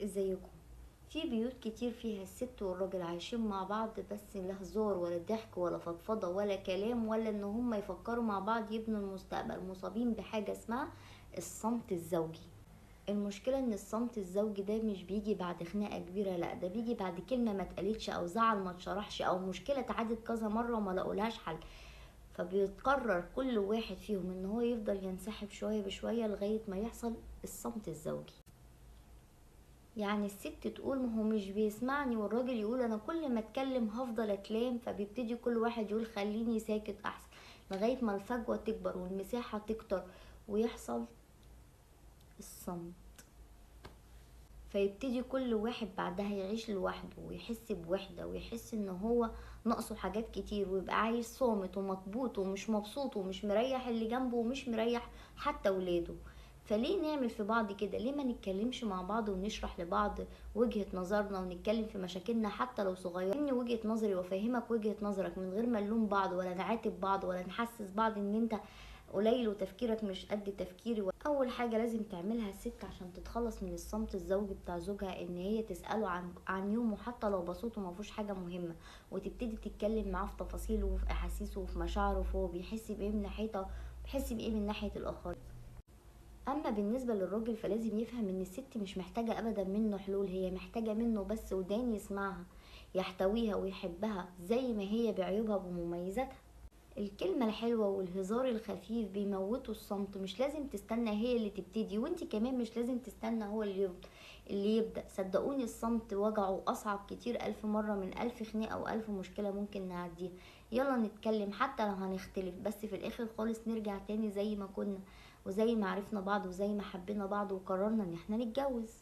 ازيكم؟ في بيوت كتير فيها الست والراجل عايشين مع بعض، بس لا هزار ولا ضحك ولا فضفضة ولا كلام ولا ان هم يفكروا مع بعض يبنوا المستقبل، مصابين بحاجة اسمها الصمت الزوجي. المشكلة ان الصمت الزوجي ده مش بيجي بعد خناقة كبيرة، لا ده بيجي بعد كلمة ما اتقالتش او زعل ما اتشرحش او مشكلة اتعادت كذا مرة وما لقولهاش حل. فبيتقرر كل واحد فيهم ان هو يفضل ينسحب شوية بشوية لغاية ما يحصل الصمت الزوجي. يعني الست تقول ما هو مش بيسمعني، والراجل يقول انا كل ما اتكلم هفضل اتلام، فبيبتدي كل واحد يقول خليني ساكت احسن، لغاية ما الفجوة تكبر والمساحة تكتر ويحصل الصمت. فيبتدي كل واحد بعدها يعيش لوحده ويحس بوحدة ويحس ان هو ناقصه حاجات كتير، ويبقى عايش صامت ومكبوت ومش مبسوط ومش مريح اللي جنبه ومش مريح حتى ولاده. فليه نعمل في بعض كده؟ ليه ما نتكلمش مع بعض ونشرح لبعض وجهة نظرنا ونتكلم في مشاكلنا حتى لو صغيرة؟ اني وجهة نظري وافهمك وجهة نظرك من غير ما نلوم بعض ولا نعاتب بعض ولا نحسس بعض ان انت قليل وتفكيرك مش قد تفكيري. اول حاجه لازم تعملها الست عشان تتخلص من الصمت الزوجي بتاع زوجها ان هي تساله عن يومه حتى لو بسيط وما فيهوش حاجه مهمه، وتبتدي تتكلم معاه في تفاصيله وفي احاسيسه وفي مشاعره، وهو بيحس بايه من ناحيتها بيحس بايه من ناحيه الاخر. اما بالنسبه للراجل فلازم يفهم ان الست مش محتاجه ابدا منه حلول، هي محتاجه منه بس ودان يسمعها، يحتويها ويحبها زي ما هي بعيوبها ومميزاتها. الكلمة الحلوة والهزار الخفيف بيموتوا الصمت. مش لازم تستنى هي اللي تبتدي، وانت كمان مش لازم تستنى هو اللي يبدأ. صدقوني الصمت وجعه أصعب كتير ألف مرة من ألف خناقة أو ألف مشكلة ممكن نعديها. يلا نتكلم حتى لو هنختلف، بس في الآخر خالص نرجع تاني زي ما كنا وزي ما عرفنا بعض وزي ما حبينا بعض وقررنا ان احنا نتجوز.